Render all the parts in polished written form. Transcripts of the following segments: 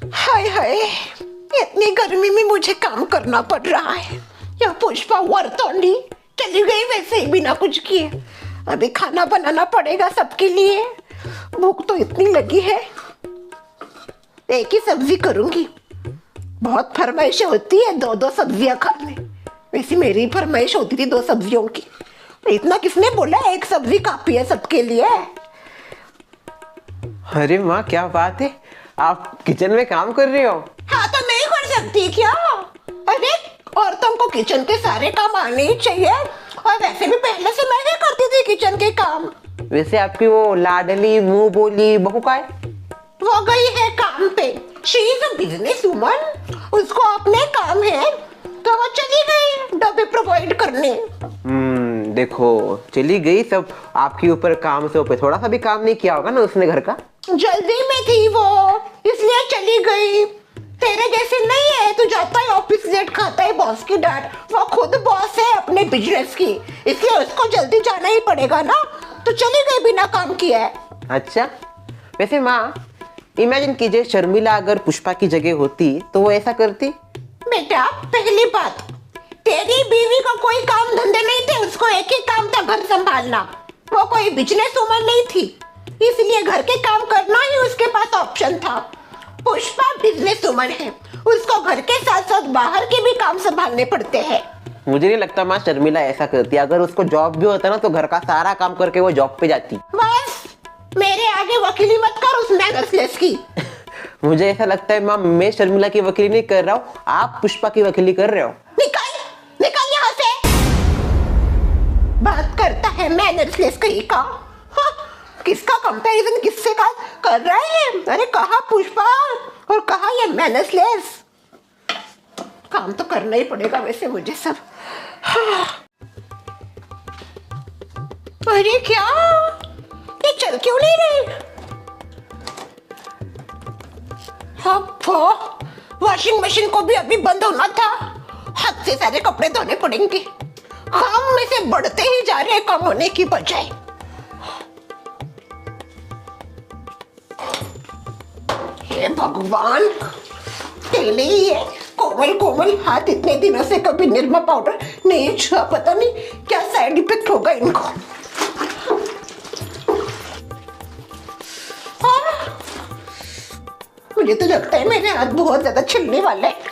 हाय हाय, इतनी गर्मी में मुझे काम करना पड़ रहा है। यह पुष्पा वर्तौंडी चली गई वैसे ही बिना कुछ किए। अभी खाना बनाना पड़ेगा सबके लिए। भूख तो इतनी लगी है, एक ही सब्जी करूंगी। बहुत फरमाइशें होती है दो दो सब्जियां खाने, वैसे मेरी फरमाइश होती थी 2 सब्जियों की। इतना किसने बोला एक सब्जी काफी है सबके लिए? अरे माँ, क्या बात है, आप किचन में काम कर रही हो? हाँ, तो नहीं कर सकती क्या? अरे औरतों को किचन के सारे काम आने ही चाहिए। और वैसे भी पहले से मैं ही करती थी किचन के काम। वैसे आपकी वो लाडली मुंह बोली बहू का है? वो गई है काम पे। She is a business woman, उसको अपने काम है तो वो चली गई डब्बे प्रोवाइड करने। देखो, चली गई सब आपके ऊपर काम से ऊपर थोड़ा सा भी काम नहीं किया होगा ना उसने घर का? जल्दी में थी वो, इसलिए चली गई। तेरे जैसे नहीं है, तू जाता है ऑफिस लेट, खाता है बॉस की डांट। वो खुद बॉस है अपने बिजनेस की, इसलिए उसको जल्दी जाना ही पड़ेगा ना। तो चली गई बिना काम किए। अच्छा, वैसे माँ इमेजिन कीजिए शर्मिला अगर पुष्पा की जगह होती तो वो ऐसा करती? बेटा, पहली बात, तेरी बीवी को कोई काम धंधे नहीं थे, उसको एक ही काम था घर संभालना। वो कोई बिजनेस वुमन नहीं थी, इसलिए घर के काम करना ही उसके पास ऑप्शन था। पुष्पा बिजनेस वुमन है, उसको घर के साथ साथ बाहर के भी काम संभालने पड़ते हैं। मुझे नहीं लगता माँ शर्मिला ऐसा करती। अगर उसको जॉब भी होता ना तो घर का सारा काम करके वो जॉब पे जाती। बस मेरे आगे वकीली मत कर उस मैनर्सलेस की। मुझे ऐसा लगता है माँ, मैं शर्मिला की वकीली नहीं कर रहा हूँ, आप पुष्पा की वकीली कर रहे हो। निकल निकल यहाँ से। बात करता है मैनर्सलेस कहीं का। हाँ, किसका कंपैरिजन किससे का कर रहे हैं? अरे कहाँ पुष्पा और कहाँ ये मैनर्सलेस। काम तो करना ही पड़ेगा वैसे मुझे सब। हाँ। अरे क्या, ये चल क्यों नहीं रही? वॉशिंग मशीन को भी अभी बंद होना था। हाथ से सारे कपड़े धोने पड़ेंगे। काम में से बढ़ते ही जा रहे हैं कम होने की बजाय। हे भगवान, तेले ही है, कोमल कोमल हाथ। इतने दिनों से कभी निरमा पाउडर नहीं छुआ, पता नहीं क्या साइड इफेक्ट होगा इनको। मुझे तो लगता है मेरे हाथ बहुत ज्यादा छिलने वाले हैं।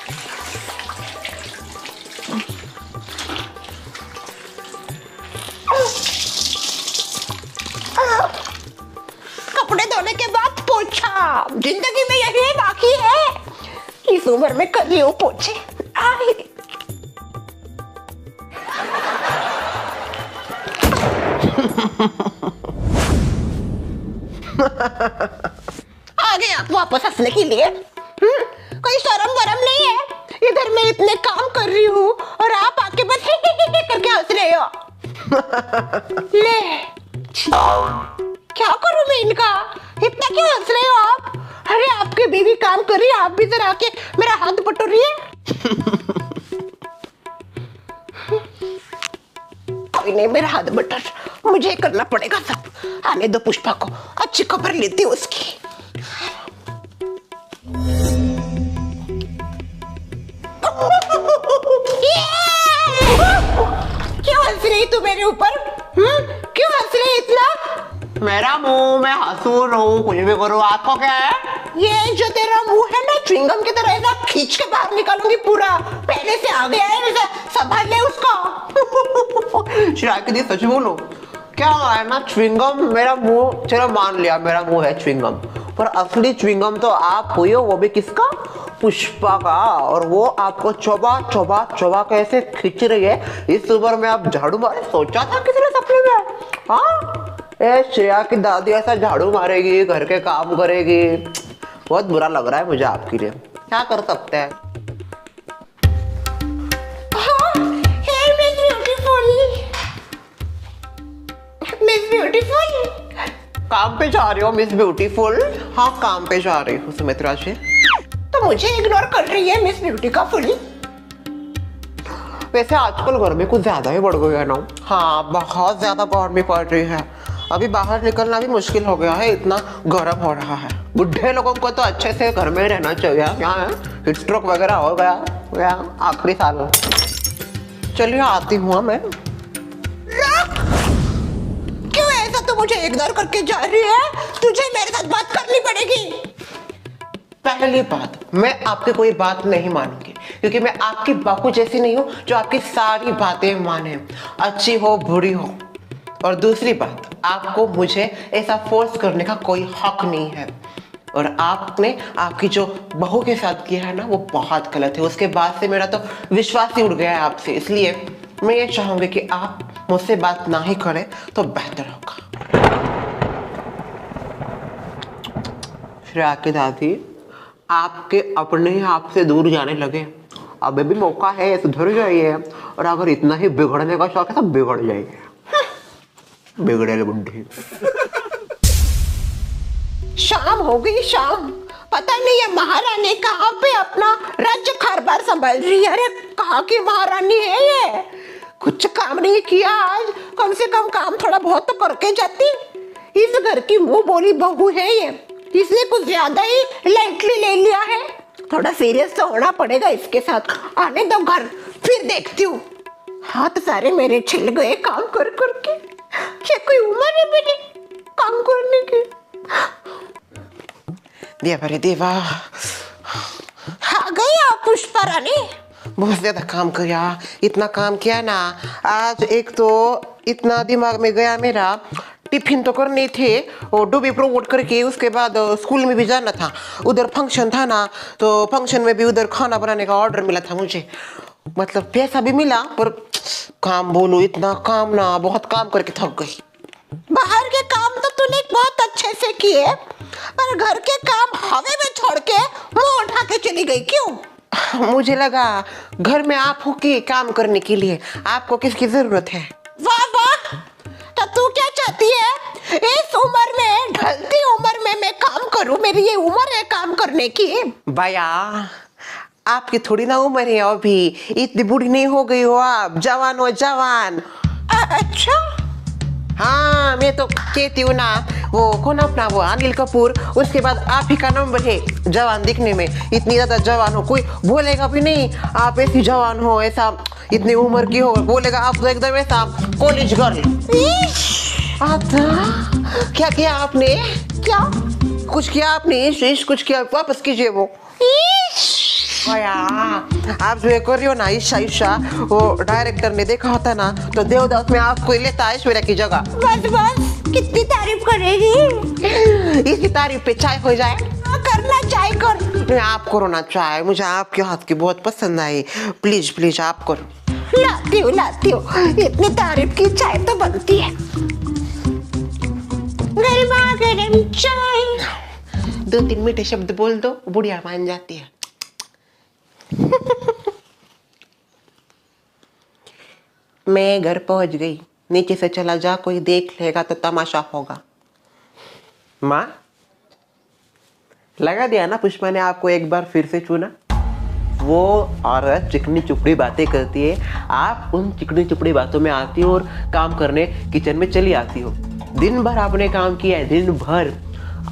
कपड़े धोने के बाद पोछा, जिंदगी में यही बाकी है। इस उम्र में कर रही हूँ पोछे। आ गए आप वापस हंसने के लिए? कोई शर्म वरम नहीं है? इधर मैं इतने काम कर रही हूँ और आप आके बस करके हंस रहे हो। ले, क्या करूँ मैं इनका? इतना क्यों हंस रहे हो आप? अरे आपकी बीवी काम कर रही है, आप भी जरा आके मेरा हाथ बटोर रही है। कोई नहीं, मेरा हाथ बटर, मुझे करना पड़ेगा सब। आने दो पुष्पा को, अच्छी खबर लेती हूँ उसकी। क्यों हंस रही तू मेरे ऊपर? क्यों हंस रही इतना? मेरा मुंह, मैं हंसू रहूं कुछ भी करूं, आपको क्या है? ये जो तेरा मुंह है ना, च्युइंगम की तरह ऐसा खींच के बाहर निकालूंगी पूरा। पहले से आ गया है वैसा, संभाल ले उसको। शायद दी सच बोलो, क्या है ना च्युइंगम मेरा मुंह, चलो मान लिया मेरा मुंह है च्युइंगम, पर असली च्युइंगम तो आप हुई हो, वो भी किसका? पुष्पा का। और वो आपको चौबा चौबा चौबा कैसे खींच रही है। इस उम्र में आप झाड़ू मारे, सोचा था किसी ने सपने में? हाँ, ए श्रेया की दादी ऐसा झाड़ू मारेगी, घर के काम करेगी। बहुत बुरा लग रहा है मुझे आपके लिए, क्या कर सकते हैं? मिस ब्यूटीफुल, काम पे जा रही हो मिस ब्यूटीफुल? हाँ, काम पे जा रही हूँ सुमित्रा जी। तो मुझे इग्नोर कर रही है मिस ब्यूटी का फुल। वैसे आजकल गर्मी कुछ ज्यादा ही बढ़ गई है ना? हाँ, बहुत ज्यादा गर्मी पड़ रही है। अभी बाहर निकलना भी मुश्किल हो गया है, इतना गर्म हो रहा है। बुढ़े लोगों को तो अच्छे से घर में रहना चाहिए। क्या है, हिट स्ट्रोक वगैरह हो गया आखिरी साल। चलिए आती हूँ मैं। क्यों ऐसा तो मुझे इग्नोर करके जा रही है? तुझे मेरे साथ बात करनी पड़ेगी। पहली बात, मैं आपकी कोई बात नहीं मानूंगी क्योंकि मैं आपकी बापू जैसी नहीं हूँ जो आपकी सारी बातें माने, अच्छी हो बुरी हो। और दूसरी बात, आपको मुझे ऐसा फोर्स करने का कोई हक नहीं है। और आपने आपकी जो बहू के साथ किया है ना, वो बहुत गलत है। उसके बाद से मेरा तो विश्वास ही उड़ गया है आपसे। इसलिए मैं ये चाहूंगी कि आप मुझसे बात ना ही करें तो बेहतर होगा। श्रेया की दादी आपके अपने ही आपसे दूर जाने लगे। अभी भी मौका है, सुधर जाइए। और अगर इतना ही बिगड़ने का शौक है तो बिगड़ जाइए। बिगड़े बुढ़ी। शाम हो गई शाम। पता नहीं है महारानी कहाँ पे अपना राज्य कारभार संभाल रही है। अरे कहाँ की महारानी है ये? कुछ काम नहीं किया आज। कम से कम काम थोड़ा बहुत तो करके जाती। इस घर की मुंह बोली बहू है ये। इसने कुछ ज्यादा ही लाइटली ले लिया है। थोड़ा सीरियस तो होना पड़ेगा इसके साथ। आने दो घर, फिर देखती हूँ। हाथ सारे मेरे छिल गए काम कर करके। क्या कोई उम्र है मेरी काम करने की? देवा रे देवा, आ गई आप पुष्पा रानी। बहुत ज्यादा काम किया। इतना काम किया ना आज। एक तो इतना दिमाग में गया मेरा, टिफिन तो करने थे और डूबी प्रोमोट करके उसके बाद स्कूल में भी जाना था। उधर फंक्शन था ना, तो फंक्शन में भी उधर खाना बनाने का ऑर्डर मिला था मुझे। मतलब पैसा भी मिला, पर काम बोलो इतना काम ना, बहुत काम करके थक गई। बाहर के काम तो तूने बहुत अच्छे से किए, पर घर के काम हवा में छोड़ के मुंह उठा के चली गई क्यों? मुझे लगा घर में आप हो कि काम करने के लिए, आपको किसकी जरूरत है। वाह वाह, तो तू क्या चाहती है? इस उम्र में, ढलती उम्र में मैं काम करूं? मेरी ये उम्र है काम करने की। भैया आपकी थोड़ी ना उम्र है अभी, इतनी बूढ़ी नहीं हो गई हो आप, जवान हो जवान। अच्छा हाँ, मैं तो कहती हूँ ना, वो कौन अपना वो अनिल कपूर, उसके बाद आप ही का नंबर है जवान दिखने में। इतनी ज्यादा जवान हो, कोई बोलेगा भी नहीं आप ऐसी जवान हो, ऐसा इतनी उम्र की हो, बोलेगा आप तो एकदम ऐसा कॉलेज गर्ल। क्या किया आपने? क्या कुछ किया आपने? इश कुछ किया? वापस कीजिए वो। आप जो ये कर रही हो ना ईशा ईशा, वो डायरेक्टर ने देखा होता ना तो देवदास में आपको लेता है ऐश्वर्या की जगह। बस बस, कितनी तारीफ करेगी? इसकी तारीफ पे चाय हो जाए। करना चाय कर। आप करो ना चाय, मुझे आपके हाथ की बहुत पसंद आई। प्लीज प्लीज आप करो। लाती हूँ। इतनी तारीफ की चाय तो बनती है। गरमा गरम चाय। 2-3 मीठे शब्द बोल दो, बुढ़िया मान जाती है। मैं घर पहुंच गई। नीचे से चला जा, कोई देख लेगा तो तमाशा होगा। माँ, लगा दिया ना पुष्पा ने आपको एक बार फिर से चुना। वो औरत चिकनी चुपड़ी बातें करती है, आप उन चिकनी चुपड़ी बातों में आती हो और काम करने किचन में चली आती हो। दिन भर आपने काम किया है, दिन भर।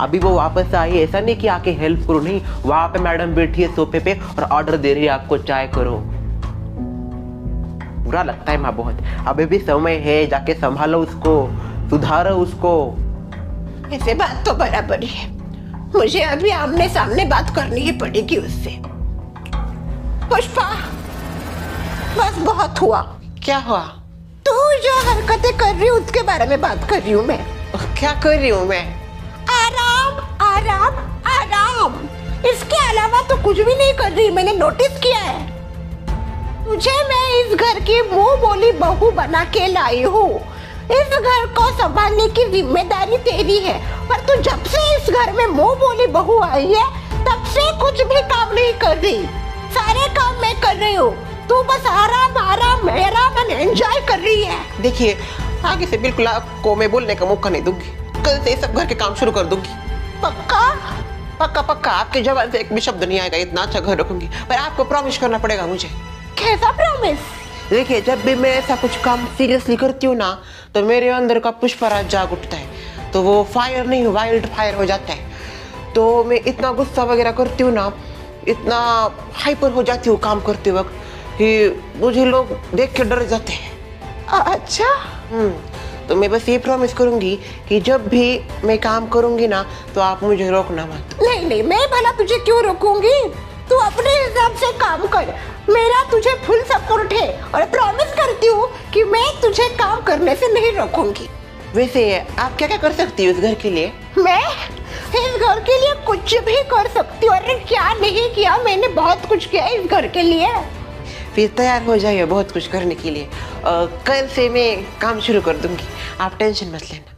अभी वो वापस आई, ऐसा नहीं कि आके हेल्प करो, नहीं। वहां पे मैडम बैठी है सोफे पे और ऑर्डर दे रही है आपको चाय करो। बुरा लगता है माँ बहुत। अभी भी समय है, जाके संभालो उसको, सुधारो उसको। ऐसे बात तो बराबर है, मुझे अभी आमने सामने बात करनी ही पड़ेगी उससे। पुष्पा, बस बहुत हुआ। क्या हुआ? तू जो हरकतें कर रही हूँ उसके बारे में बात कर रही हूँ मैं। क्या कर रही हूँ मैं? आराम आराम आराम, इसके अलावा तो कुछ भी नहीं कर रही। मैंने नोटिस किया है तुझे मैं इस घर की मुंह बोली बहू बना के लाई हूँ। इस घर को संभालने की जिम्मेदारी तेरी है, पर तू जब से इस घर में मुंह बोली बहू आई है तब से कुछ भी काम नहीं कर रही। सारे काम मैं कर रही हूँ, तू बस आराम आराम मेरा मन एंजॉय कर रही है। देखिए, आगे से बिल्कुल आपको मैं बोलने का मौका नहीं दूंगी। कल से सब घर के काम शुरू कर दूंगी। पक्का? पक्का पक्का, आपके जवान से एक भी शब्द नहीं आएगा। इतना अच्छा घर रखूंगी, पर आपको प्रॉमिस करना पड़ेगा मुझे। कैसा प्रॉमिस? देखिए, जब भी मैं ऐसा कुछ काम सीरियसली करती हूँ ना, तो मेरे अंदर का पुष्पराज जाग उठता है। तो वो फायर नहीं, वाइल्ड फायर हो जाता है। तो मैं इतना गुस्सा वगैरह करती हूँ ना, इतना हाइपर हो जाती हूँ काम करते वक्त कि मुझे लोग देख के डर जाते हैं। अच्छा। तो मैं बस ये प्रॉमिस करूंगी कि जब भी मैं काम करूंगी ना तो आप मुझे रोकना मत। नहीं नहीं, मैं भला तुझे क्यों रोकूंगी? तू अपने हिसाब से काम कर, मेरा तुझे फुल सपोर्ट है और प्रॉमिस करती हूँ कि मैं तुझे काम करने से नहीं रोकूंगी। वैसे आप क्या क्या कर सकती हो इस घर के लिए? मैं इस घर के लिए कुछ भी कर सकती हूँ। अरे क्या नहीं किया, मैंने बहुत कुछ किया इस घर के लिए। फिर तैयार हो जाइए बहुत कुछ करने के लिए। कल से मैं काम शुरू कर दूंगी, आप टेंशन मत लेना।